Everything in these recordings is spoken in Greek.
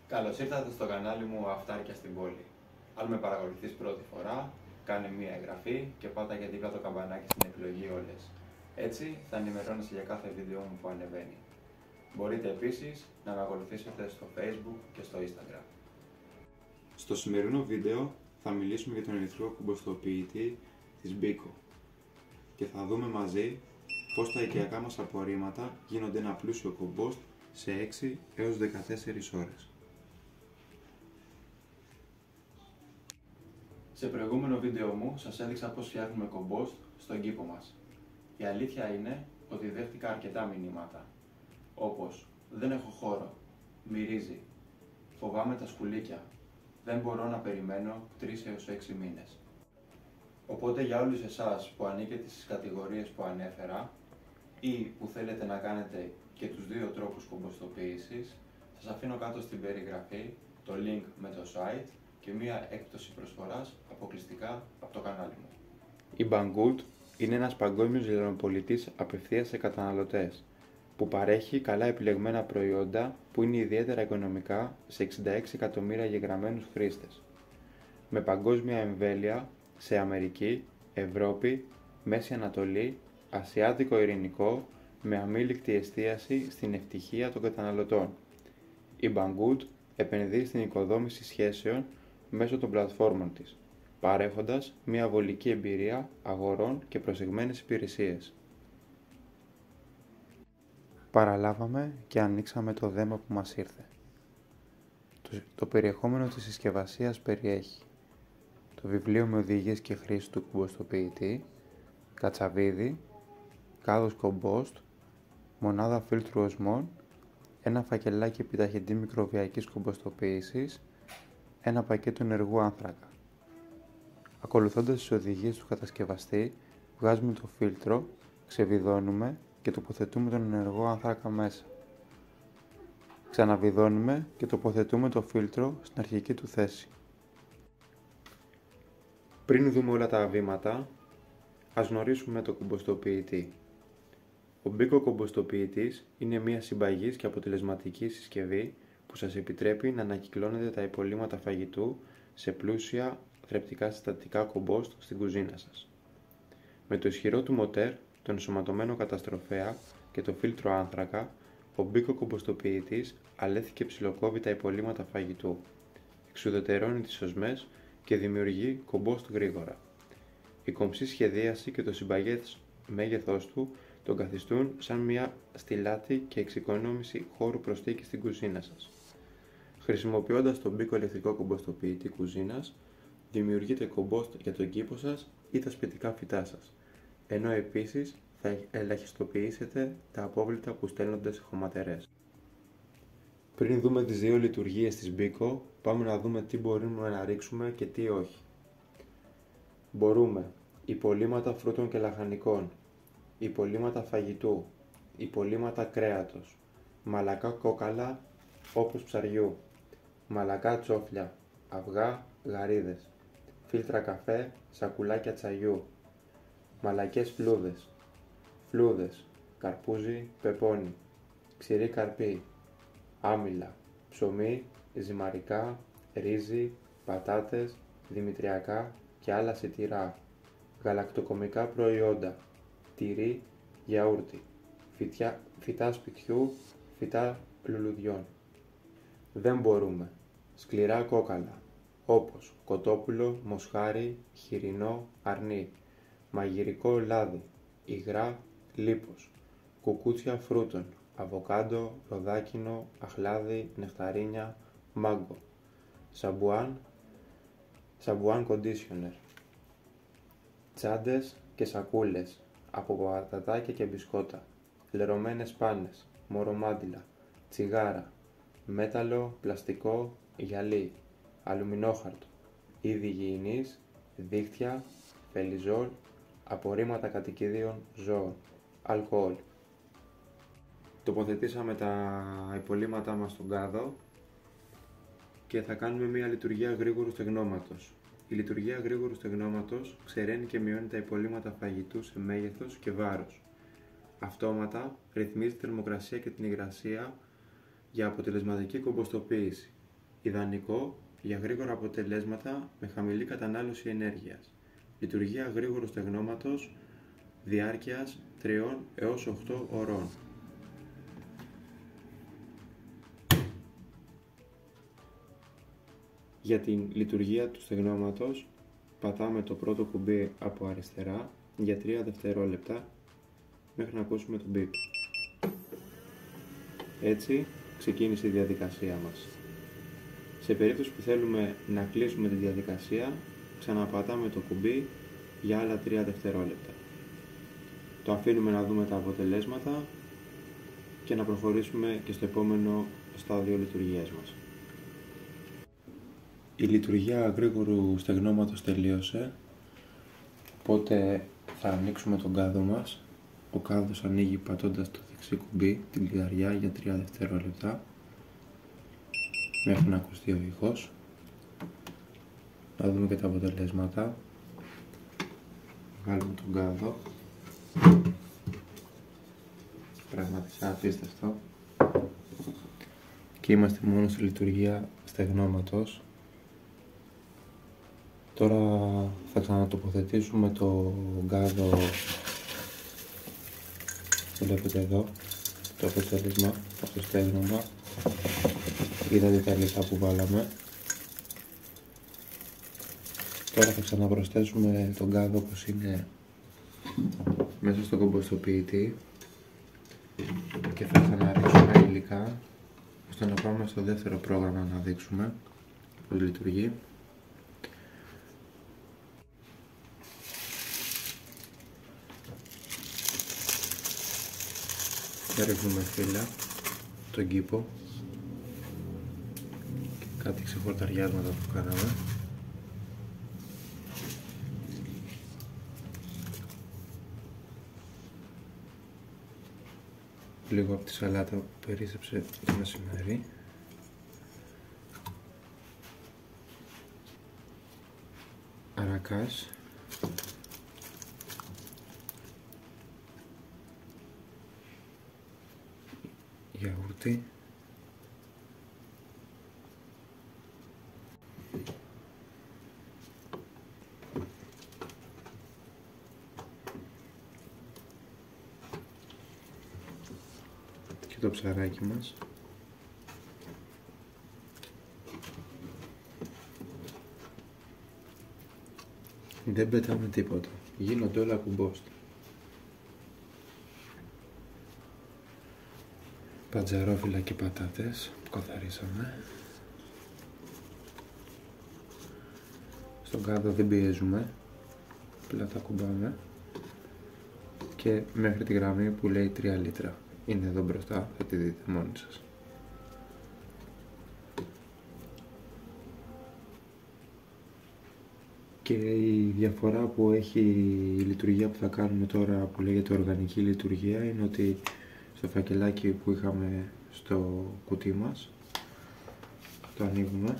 Καλώς ήρθατε στο κανάλι μου Αυτάρκεια στην Πόλη. Αν με παρακολουθείς πρώτη φορά, κάνε μία εγγραφή και πάτα για δίπλα το καμπανάκι στην επιλογή όλες. Έτσι θα ενημερώνεσαι για κάθε βίντεο μου που ανεβαίνει. Μπορείτε επίσης να με ακολουθήσετε στο Facebook και στο Instagram. Στο σημερινό βίντεο θα μιλήσουμε για τον ηλεκτρικό κομποστοποιητή της Beko και θα δούμε μαζί πώς τα οικιακά μας απορρίμματα γίνονται ένα πλούσιο κομπόστ σε 6 έως 14 ώρες. Σε προηγούμενο βίντεο μου σας έδειξα πώς φτιάχνουμε κομπόστ στον κήπο μας. Η αλήθεια είναι ότι δέχτηκα αρκετά μηνύματα, όπως «Δεν έχω χώρο», «Μυρίζει», «Φοβάμαι τα σκουλίκια», «Δεν μπορώ να περιμένω 3 έως 6 μήνες». Οπότε για όλους εσάς που ανήκετε στις κατηγορίες που ανέφερα ή που θέλετε να κάνετε και τους δύο τρόπους κομποστοποίησης, σας αφήνω κάτω στην περιγραφή το link με το site και μία έκπτωση προσφοράς αποκλειστικά από το κανάλι μου. Η Banggood είναι ένας παγκόσμιος λιανοπολιτής απευθείας σε καταναλωτές που παρέχει καλά επιλεγμένα προϊόντα που είναι ιδιαίτερα οικονομικά σε 66 εκατομμύρια γεγραμμένους χρήστες. Με παγκόσμια εμβέλεια σε Αμερική, Ευρώπη, Μέση Ανατολή, Ασιάτικο Ειρηνικό με αμήλικτη εστίαση στην ευτυχία των καταναλωτών. Η Banggood επενδύει στην οικοδόμηση σχέσεων μέσω των πλατφόρμων της, παρέχοντας μια βολική εμπειρία αγορών και προσεγμένες υπηρεσίες. Παραλάβαμε και ανοίξαμε το δέμα που μας ήρθε. Το περιεχόμενο της συσκευασίας περιέχει το βιβλίο με οδηγίες και χρήση του κομποστοποιητή, κατσαβίδι, κάδος κομπόστ, μονάδα φίλτρου οσμών, ένα φακελάκι επιταχυντή μικροβιακής κομποστοποίησης, ένα πακέτο ενεργού άνθρακα. Ακολουθώντας τις οδηγίες του κατασκευαστή, βγάζουμε το φίλτρο, ξεβιδώνουμε και τοποθετούμε τον ενεργό άνθρακα μέσα. Ξαναβιδώνουμε και τοποθετούμε το φίλτρο στην αρχική του θέση. Πριν δούμε όλα τα βήματα, ας γνωρίσουμε το κομποστοποιητή. Ο Beko κομποστοποιητής είναι μια συμπαγής και αποτελεσματική συσκευή που σας επιτρέπει να ανακυκλώνετε τα υπολείμματα φαγητού σε πλούσια θρεπτικά συστατικά κομπόστ στην κουζίνα σας. Με το ισχυρό του μοτέρ, τον ενσωματωμένο καταστροφέα και το φίλτρο άνθρακα, ο Beko κομποστοποιητής αλέθει και ψιλοκόβει τα υπολείμματα φαγητού, εξουδετερώνει τις οσμές και δημιουργεί κομπόστ γρήγορα. Η κομψή σχεδίαση και το συμπαγές μέγεθός του τον καθιστούν σαν μια στιλάτη και εξοικονόμηση χώρου προσθήκης στην κουζίνα σας. Χρησιμοποιώντας τον Beko ηλεκτρικό κομποστοποιητή κουζίνας, δημιουργείτε κομπόστ για τον κήπο σας ή τα σπιτικά φυτά σας, ενώ επίσης θα ελαχιστοποιήσετε τα απόβλητα που στέλνονται σε χωματερές. Πριν δούμε τις δύο λειτουργίες της Beko, πάμε να δούμε τι μπορούμε να ρίξουμε και τι όχι. Μπορούμε υπολείμματα φρούτων και λαχανικών, υπολείμματα φαγητού, υπολείμματα κρέατος, μαλακά κόκαλα όπως ψαριού, μαλακά τσόφλια, αυγά, γαρίδες, φίλτρα καφέ, σακουλάκια τσαγιού, μαλακές φλούδες, καρπούζι, πεπόνι, ξηρή καρπή, άμυλα, ψωμί, ζυμαρικά, ρύζι, πατάτες, δημητριακά και άλλα σιτηρά, γαλακτοκομικά προϊόντα, τυρί, γιαούρτι, φυτά σπιτιού, φυτά λουλουδιών. Δεν μπορούμε. Σκληρά κόκαλα, όπως κοτόπουλο, μοσχάρι, χοιρινό, αρνί, μαγειρικό λάδι, υγρά, λίπος, κουκούτσια φρούτων, αβοκάντο, ροδάκινο, αχλάδι, νεκταρίνια, μάγκο, σαμπουάν κοντίσιονερ, τσάντες και σακούλες, από πατατάκια και μπισκότα, λερωμένες πάνες, μωρομάντιλα, τσιγάρα, μέταλλο, πλαστικό, γυαλί, αλουμινόχαρτο, είδη υγιεινής, δίχτυα, φελιζόλ, απορρίμματα κατοικιδίων ζώων, αλκοόλ. Τοποθετήσαμε τα υπολείμματά μας στον κάδο και θα κάνουμε μια λειτουργία γρήγορου στεγνώματος. Η λειτουργία γρήγορου στεγνώματος ξεραίνει και μειώνει τα υπολείμματα φαγητού σε μέγεθος και βάρος. Αυτόματα ρυθμίζει τη θερμοκρασία και την υγρασία για αποτελεσματική κομποστοποίηση. Ιδανικό για γρήγορα αποτελέσματα με χαμηλή κατανάλωση ενέργειας. Λειτουργία γρήγορου στεγνώματος διάρκειας 3 έως 8 ωρών. Για την λειτουργία του στεγνώματος πατάμε το πρώτο κουμπί από αριστερά για 3 δευτερόλεπτα μέχρι να ακούσουμε τον μπιπ. Έτσι ξεκίνησε η διαδικασία μας. Σε περίπτωση που θέλουμε να κλείσουμε τη διαδικασία, ξαναπατάμε το κουμπί για άλλα 3 δευτερόλεπτα. Το αφήνουμε να δούμε τα αποτελέσματα και να προχωρήσουμε και στο επόμενο στάδιο λειτουργίας μας. Η λειτουργία γρήγορου στεγνώματος τελείωσε, οπότε θα ανοίξουμε τον κάδο μας. Ο κάδος ανοίγει πατώντας το δεξί κουμπί, την κλειδαριά, για 3 δευτερόλεπτα μέχρι να ακουστεί ο ήχος. Να δούμε και τα αποτελέσματα. Βγάλουμε τον κάδο. Πραγματικά απίστευτο. Και είμαστε μόνο στη λειτουργία στεγνώματος. Τώρα θα ξανατοποθετήσουμε το κάδο. Βλέπετε εδώ το αποτέλεσμα από το στέγνωμα. Είδατε τα υλικά που βάλαμε. Τώρα θα ξαναπροσθέσουμε τον κάδο όπως είναι μέσα στο κομποστοποιητή και θα ξαναρίξουμε υλικά ώστε να πάμε στο δεύτερο πρόγραμμα να δείξουμε πώς λειτουργεί. Ρίχνουμε φύλλα, τον κήπο και κάτι ξεχορταριάσματα που κάναμε. Λίγο από τη σαλάτα που περίσσεψε το μεσημέρι. Αρακάς. Γιαούρτι. Και το ψαράκι μας. Δεν πετάμε τίποτα. Γίνονται όλα κουμπόστα. Παντζαρόφυλλα και πατάτες που καθαρίσαμε. Στον κάδο δεν πιέζουμε, απλά τα κουμπάμε και μέχρι τη γραμμή που λέει 3 λίτρα. Είναι εδώ μπροστά, θα τη δείτε μόνοι σας. Και η διαφορά που έχει η λειτουργία που θα κάνουμε τώρα, που λέγεται οργανική λειτουργία, είναι ότι στο φακελάκι που είχαμε στο κουτί μας, το ανοίγουμε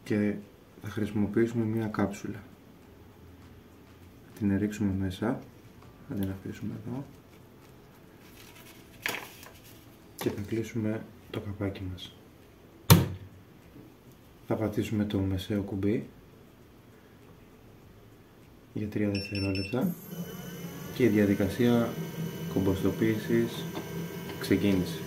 και θα χρησιμοποιήσουμε μία κάψουλα. Θα την ρίξουμε μέσα, θα την αφήσουμε εδώ και θα κλείσουμε το καπάκι μας. Θα πατήσουμε το μεσαίο κουμπί για 3 δευτερόλεπτα και η διαδικασία κομποστοποίησης ξεκίνησε.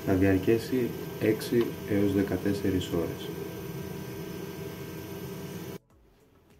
Θα διαρκέσει 6 έως 14 ώρες.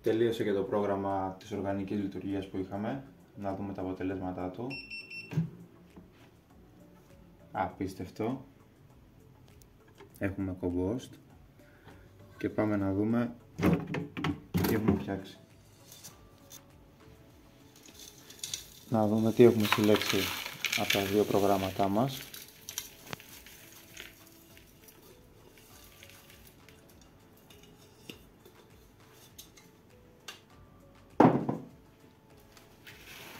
Τελείωσε και το πρόγραμμα της οργανικής λειτουργίας που είχαμε. Να δούμε τα αποτελέσματά του. Απίστευτο. Έχουμε κομπόστ και πάμε να δούμε τι έχουμε φτιάξει. Να δούμε τι έχουμε συλλέξει από τα δύο προγράμματά μας.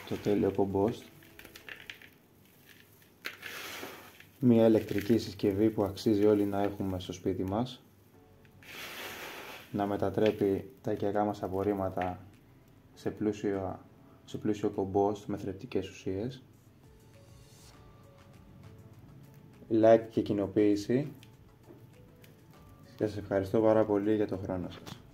Το τέλειο κομπόστ Μια ηλεκτρική συσκευή που αξίζει όλοι να έχουμε στο σπίτι μας, να μετατρέπει τα οικιακά μας απορρίμματα σε πλούσιο κομπόστ με θρεπτικές ουσίες. Like και κοινοποίηση. Σας ευχαριστώ πάρα πολύ για τον χρόνο σας.